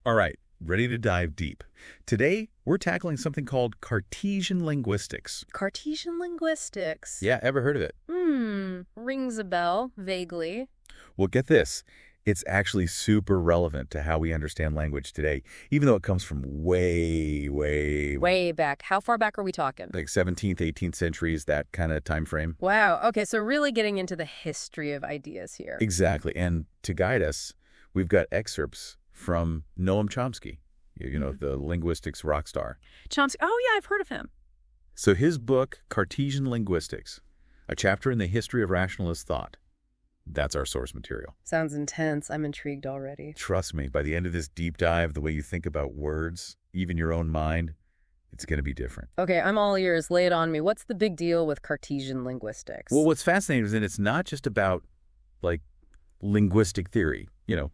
All right, ready to dive deep. Today, we're tackling something called Cartesian linguistics. Cartesian linguistics. Yeah, ever heard of it? Rings a bell, vaguely. Well, get this. It's actually super relevant to how we understand language today, even though it comes from Way back. How far back are we talking? like 17th, 18th centuries, that kind of time frame. Wow. Okay, so really getting into the history of ideas here. Exactly. And to guide us, we've got excerpts from Noam Chomsky, the linguistics rock star. Chomsky. Oh, yeah, I've heard of him. So his book, Cartesian Linguistics, a chapter in the History of Rationalist Thought. That's our source material. Sounds intense. I'm intrigued already. Trust me, by the end of this deep dive, the way you think about words, even your own mind, it's going to be different. Okay, I'm all ears. Lay it on me. What's the big deal with Cartesian linguistics? Well, what's fascinating is that it's not just about, linguistic theory,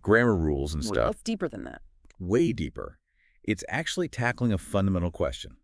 grammar rules and stuff. It's deeper than that. Way deeper. It's actually tackling a fundamental question.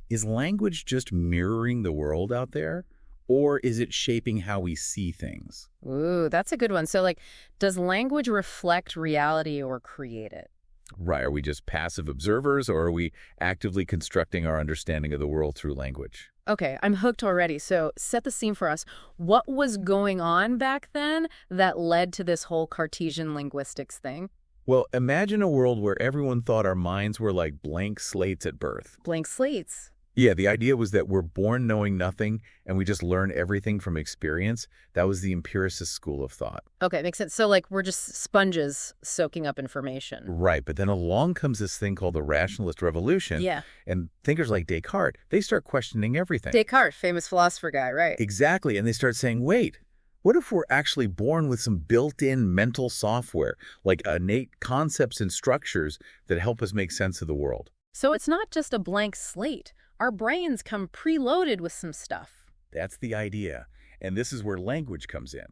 Is language just mirroring the world out there? Or is it shaping how we see things? Ooh, that's a good one. So, does language reflect reality or create it? Right. Are we just passive observers, or are we actively constructing our understanding of the world through language? Okay, I'm hooked already. So set the scene for us. What was going on back then that led to this whole Cartesian linguistics thing? Well, imagine a world where everyone thought our minds were like blank slates at birth. Blank slates. Yeah, the idea was that we're born knowing nothing and we just learn everything from experience. That was the empiricist school of thought. Okay, makes sense. So, we're just sponges soaking up information. Right, but then along comes this thing called the rationalist revolution. Yeah. And thinkers like Descartes, they start questioning everything. Descartes, famous philosopher guy, right? Exactly, and they start saying, wait, what if we're actually born with some built-in mental software, like innate concepts and structures that help us make sense of the world? So it's not just a blank slate. Our brains come preloaded with some stuff. That's the idea. And this is where language comes in.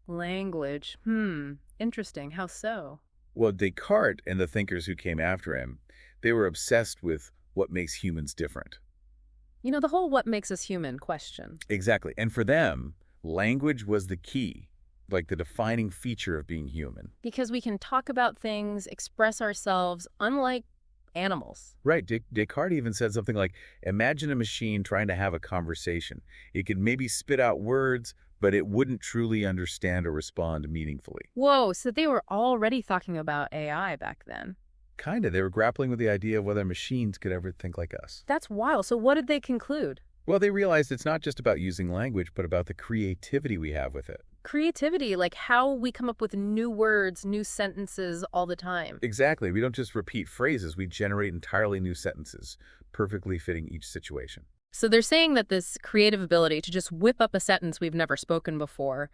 Language. Interesting. How so? Well, Descartes and the thinkers who came after him, they were obsessed with what makes humans different. The whole what makes us human question. Exactly. And for them, language was the key, like the defining feature of being human. Because we can talk about things, express ourselves, unlike animals. Right. Descartes even said something like, imagine a machine trying to have a conversation. It could maybe spit out words, but it wouldn't truly understand or respond meaningfully. Whoa, so they were already talking about AI back then. Kind of. They were grappling with the idea of whether machines could ever think like us. That's wild. So what did they conclude? Well, they realized it's not just about using language, but about the creativity we have with it. Creativity, like how we come up with new words, new sentences all the time. Exactly. We don't just repeat phrases. We generate entirely new sentences, perfectly fitting each situation. So they're saying that this creative ability to just whip up a sentence we've never spoken before,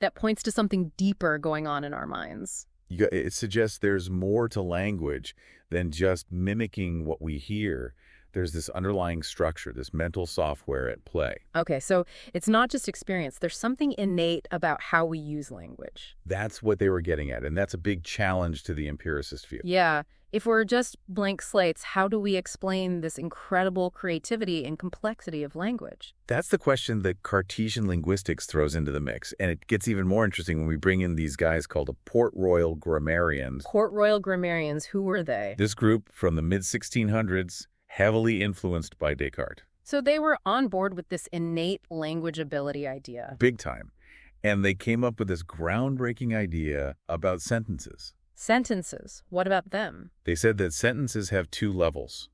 that points to something deeper going on in our minds. It suggests there's more to language than just mimicking what we hear. There's this underlying structure, this mental software at play. Okay, so it's not just experience. There's something innate about how we use language. That's what they were getting at, and that's a big challenge to the empiricist view. Yeah. If we're just blank slates, how do we explain this incredible creativity and complexity of language? That's the question that Cartesian linguistics throws into the mix, and it gets even more interesting when we bring in these guys called the Port Royal grammarians. Port Royal grammarians, who were they? This group from the mid-1600s, heavily influenced by Descartes. So they were on board with this innate language ability idea. Big time. And they came up with this groundbreaking idea about sentences. Sentences. What about them? They said that sentences have two levels,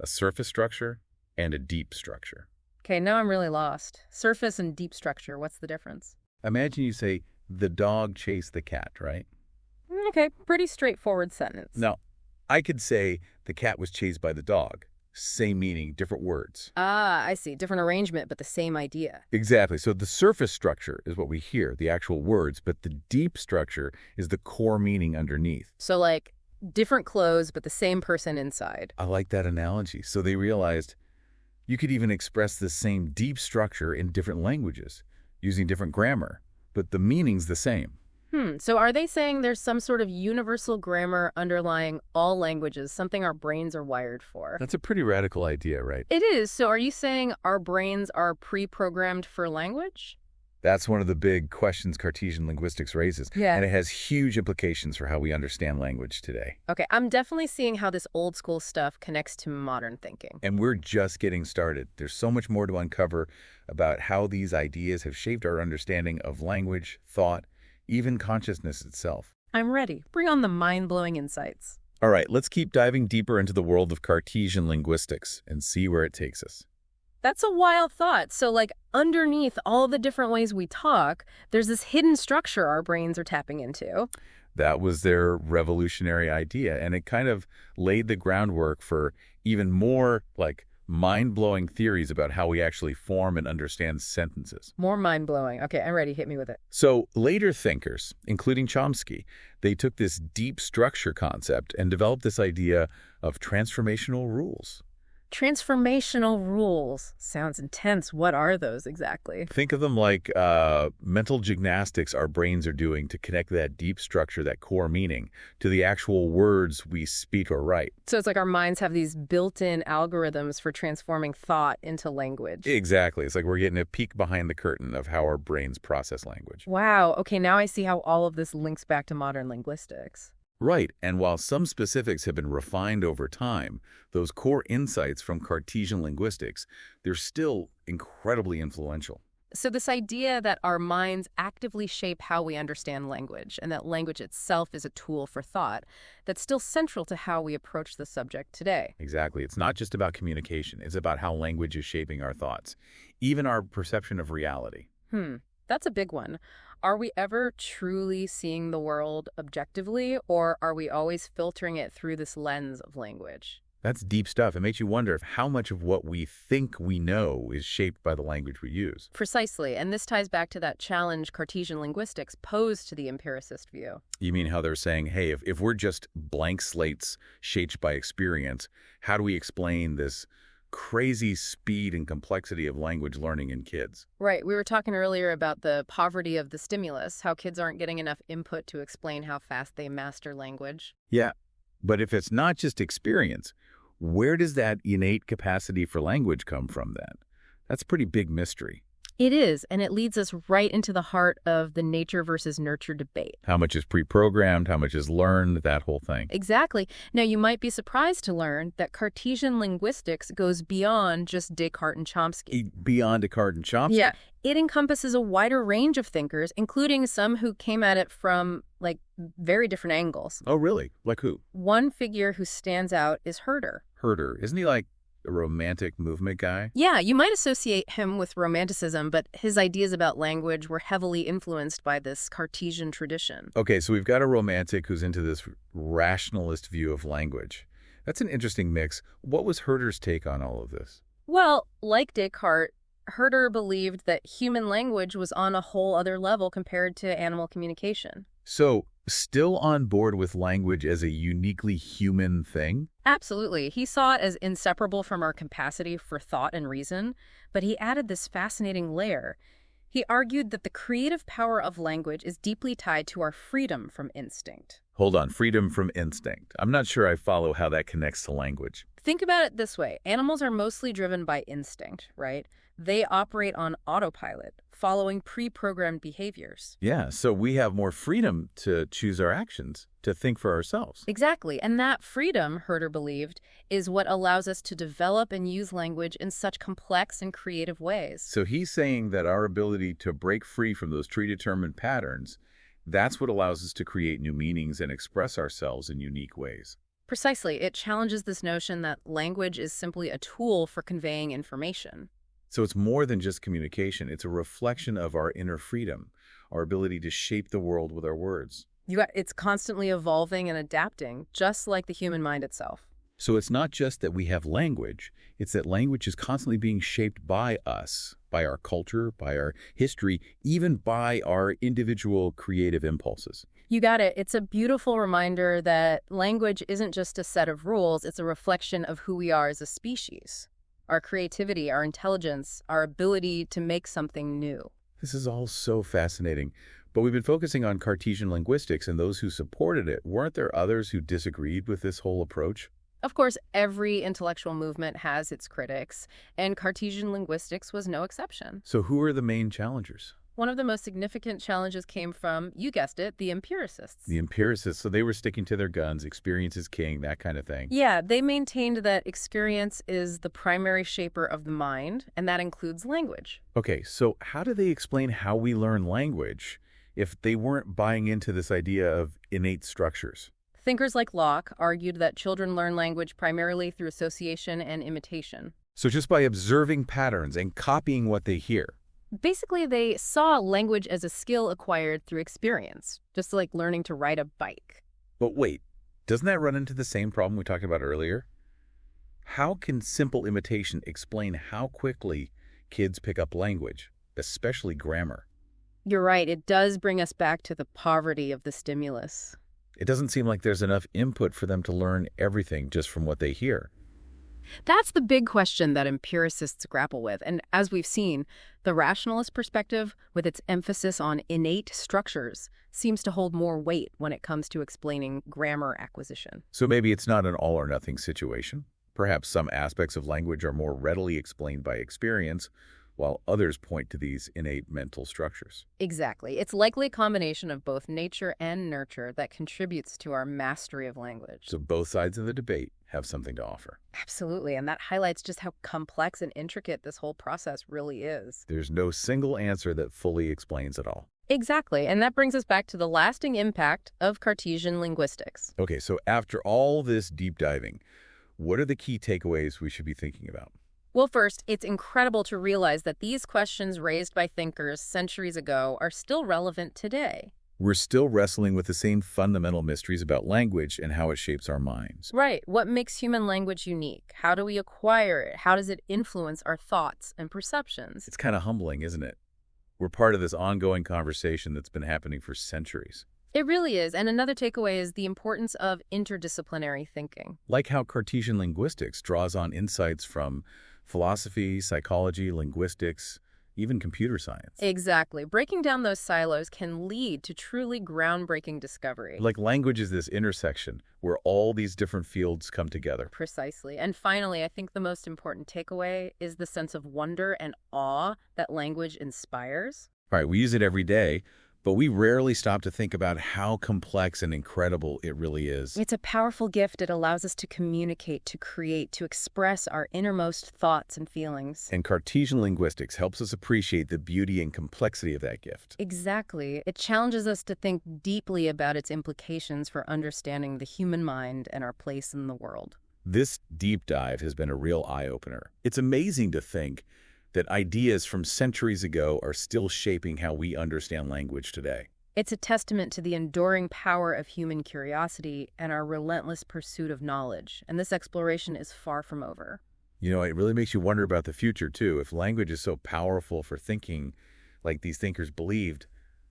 a surface structure and a deep structure. Okay, now I'm really lost. Surface and deep structure, what's the difference? Imagine you say, the dog chased the cat, right? Okay, pretty straightforward sentence. Now, I could say the cat was chased by the dog. Same meaning, different words. Ah, I see. Different arrangement, but the same idea. Exactly. So the surface structure is what we hear, the actual words, but the deep structure is the core meaning underneath. So different clothes, but the same person inside. I like that analogy. So they realized you could even express the same deep structure in different languages, using different grammar, but the meaning's the same. So are they saying there's some sort of universal grammar underlying all languages, something our brains are wired for? That's a pretty radical idea, right? It is. So are you saying our brains are pre-programmed for language? That's one of the big questions Cartesian linguistics raises, Yeah. and it has huge implications for how we understand language today. Okay, I'm definitely seeing how this old school stuff connects to modern thinking. And we're just getting started. There's so much more to uncover about how these ideas have shaped our understanding of language, thought, even consciousness itself. I'm ready. Bring on the mind-blowing insights. All right, let's keep diving deeper into the world of Cartesian linguistics and see where it takes us. That's a wild thought. So, like, underneath all the different ways we talk, there's this hidden structure our brains are tapping into. That was their revolutionary idea, and it kind of laid the groundwork for even more, mind-blowing theories about how we actually form and understand sentences. More mind-blowing. Okay, I'm ready. Hit me with it. So later thinkers, including Chomsky, they took this deep structure concept and developed this idea of transformational rules. Transformational rules. Sounds intense. What are those exactly? Think of them like mental gymnastics our brains are doing to connect that deep structure, that core meaning, to the actual words we speak or write. So it's like our minds have these built-in algorithms for transforming thought into language. Exactly. It's like we're getting a peek behind the curtain of how our brains process language. Wow. Okay, now I see how all of this links back to modern linguistics. Right, and while some specifics have been refined over time, those core insights from Cartesian linguistics, they're still incredibly influential. So this idea that our minds actively shape how we understand language and that language itself is a tool for thought, that's still central to how we approach the subject today. Exactly. It's not just about communication. It's about how language is shaping our thoughts, even our perception of reality. That's a big one. Are we ever truly seeing the world objectively, or are we always filtering it through this lens of language? That's deep stuff. It makes you wonder if how much of what we think we know is shaped by the language we use. Precisely, and this ties back to that challenge Cartesian linguistics posed to the empiricist view. You mean how they're saying, hey, if we're just blank slates shaped by experience, how do we explain this crazy speed and complexity of language learning in kids? Right. We were talking earlier about the poverty of the stimulus, how kids aren't getting enough input to explain how fast they master language. Yeah, but if it's not just experience, where does that innate capacity for language come from then? That's a pretty big mystery. It is, and it leads us right into the heart of the nature versus nurture debate. How much is pre-programmed, how much is learned, that whole thing. Exactly. Now, you might be surprised to learn that Cartesian linguistics goes beyond just Descartes and Chomsky. Beyond Descartes and Chomsky? Yeah. It encompasses a wider range of thinkers, including some who came at it from, very different angles. Oh, really? Like who? One figure who stands out is Herder. Herder. Isn't he like a romantic movement guy? Yeah, you might associate him with Romanticism, but his ideas about language were heavily influenced by this Cartesian tradition. Okay, so we've got a romantic who's into this rationalist view of language. That's an interesting mix. What was Herder's take on all of this? Well, like Descartes, Herder believed that human language was on a whole other level compared to animal communication. So, still on board with language as a uniquely human thing? Absolutely. He saw it as inseparable from our capacity for thought and reason, but he added this fascinating layer. He argued that the creative power of language is deeply tied to our freedom from instinct. Hold on, freedom from instinct. I'm not sure I follow how that connects to language. Think about it this way. Animals are mostly driven by instinct, right? They operate on autopilot, following pre-programmed behaviors. Yeah, so we have more freedom to choose our actions, to think for ourselves. Exactly, and that freedom, Herder believed, is what allows us to develop and use language in such complex and creative ways. So he's saying that our ability to break free from those predetermined patterns, that's what allows us to create new meanings and express ourselves in unique ways. Precisely, it challenges this notion that language is simply a tool for conveying information. So it's more than just communication. It's a reflection of our inner freedom, our ability to shape the world with our words. It's constantly evolving and adapting, just like the human mind itself. So it's not just that we have language, it's that language is constantly being shaped by us, by our culture, by our history, even by our individual creative impulses. You got it. It's a beautiful reminder that language isn't just a set of rules, it's a reflection of who we are as a species. Our creativity, our intelligence, our ability to make something new. This is all so fascinating. But we've been focusing on Cartesian linguistics and those who supported it. Weren't there others who disagreed with this whole approach? Of course, every intellectual movement has its critics, and Cartesian linguistics was no exception. So who are the main challengers? One of the most significant challenges came from, you guessed it, the empiricists. The empiricists, so they were sticking to their guns, experience is king, that kind of thing. Yeah, they maintained that experience is the primary shaper of the mind, and that includes language. Okay, so how do they explain how we learn language if they weren't buying into this idea of innate structures? Thinkers like Locke argued that children learn language primarily through association and imitation. So just by observing patterns and copying what they hear. Basically, they saw language as a skill acquired through experience, just like learning to ride a bike. But wait, doesn't that run into the same problem we talked about earlier? How can simple imitation explain how quickly kids pick up language, especially grammar? You're right, it does bring us back to the poverty of the stimulus. It doesn't seem like there's enough input for them to learn everything just from what they hear. That's the big question that empiricists grapple with, and as we've seen, the rationalist perspective, with its emphasis on innate structures, seems to hold more weight when it comes to explaining grammar acquisition. So maybe it's not an all-or-nothing situation. Perhaps some aspects of language are more readily explained by experience, while others point to these innate mental structures. Exactly. It's likely a combination of both nature and nurture that contributes to our mastery of language. So both sides of the debate have something to offer. Absolutely, and that highlights just how complex and intricate this whole process really is. There's no single answer that fully explains it all. Exactly, and that brings us back to the lasting impact of Cartesian linguistics. Okay, so after all this deep diving, what are the key takeaways we should be thinking about? Well, first, it's incredible to realize that these questions raised by thinkers centuries ago are still relevant today. We're still wrestling with the same fundamental mysteries about language and how it shapes our minds. Right. What makes human language unique? How do we acquire it? How does it influence our thoughts and perceptions? It's kind of humbling, isn't it? We're part of this ongoing conversation that's been happening for centuries. It really is. And another takeaway is the importance of interdisciplinary thinking. Like how Cartesian linguistics draws on insights from philosophy, psychology, linguistics, even computer science. Exactly. Breaking down those silos can lead to truly groundbreaking discovery. Like language is this intersection where all these different fields come together. Precisely. And finally, I think the most important takeaway is the sense of wonder and awe that language inspires. All right, we use it every day, but we rarely stop to think about how complex and incredible it really is. It's a powerful gift. It allows us to communicate, to create, to express our innermost thoughts and feelings. And Cartesian linguistics helps us appreciate the beauty and complexity of that gift. Exactly. It challenges us to think deeply about its implications for understanding the human mind and our place in the world. This deep dive has been a real eye-opener. It's amazing to think that ideas from centuries ago are still shaping how we understand language today. It's a testament to the enduring power of human curiosity and our relentless pursuit of knowledge, and this exploration is far from over. You know, it really makes you wonder about the future, too. If language is so powerful for thinking like these thinkers believed,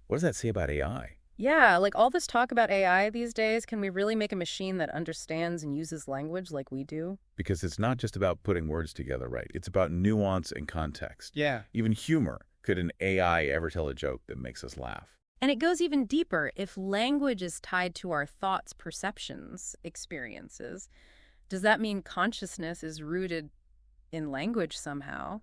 what does that say about AI? Yeah, like all this talk about AI these days, can we really make a machine that understands and uses language like we do? Because it's not just about putting words together, right? It's about nuance and context. Yeah. Even humor. Could an AI ever tell a joke that makes us laugh? And it goes even deeper. If language is tied to our thoughts, perceptions, experiences, does that mean consciousness is rooted in language somehow?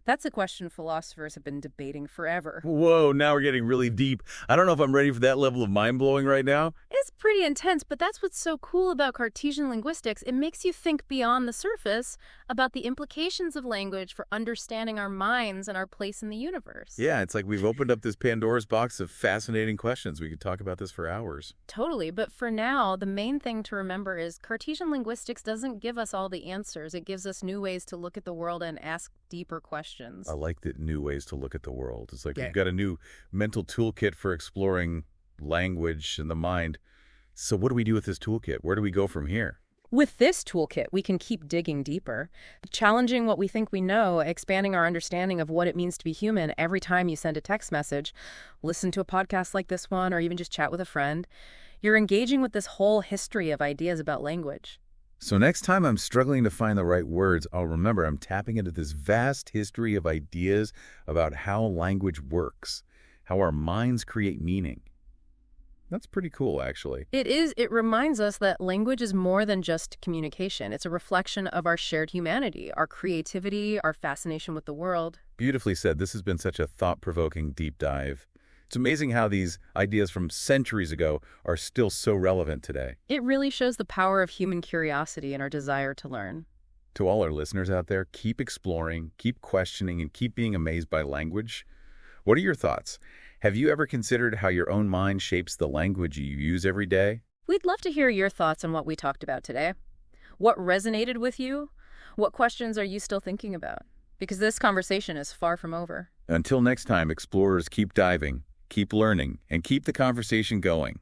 That's a question philosophers have been debating forever. Whoa, now we're getting really deep. I don't know if I'm ready for that level of mind-blowing right now. It's pretty intense, but that's what's so cool about Cartesian linguistics. It makes you think beyond the surface about the implications of language for understanding our minds and our place in the universe. Yeah, it's like we've opened up this Pandora's box of fascinating questions. We could talk about this for hours. Totally, but for now, the main thing to remember is Cartesian linguistics doesn't give us all the answers. It gives us new ways to look at the world and ask deeper questions. I like that, new ways to look at the world. It's like Yeah. we've got a new mental toolkit for exploring language and the mind. So what do we do with this toolkit? Where do we go from here? With this toolkit, we can keep digging deeper, challenging what we think we know, expanding our understanding of what it means to be human every time you send a text message, listen to a podcast like this one, or even just chat with a friend. You're engaging with this whole history of ideas about language. So next time I'm struggling to find the right words, I'll remember I'm tapping into this vast history of ideas about how language works, how our minds create meaning. That's pretty cool, actually. It is. It reminds us that language is more than just communication. It's a reflection of our shared humanity, our creativity, our fascination with the world. Beautifully said. This has been such a thought-provoking deep dive. It's amazing how these ideas from centuries ago are still so relevant today. It really shows the power of human curiosity and our desire to learn. To all our listeners out there, keep exploring, keep questioning, and keep being amazed by language. What are your thoughts? Have you ever considered how your own mind shapes the language you use every day? We'd love to hear your thoughts on what we talked about today. What resonated with you? What questions are you still thinking about? Because this conversation is far from over. Until next time, explorers, keep diving, keep learning, and keep the conversation going.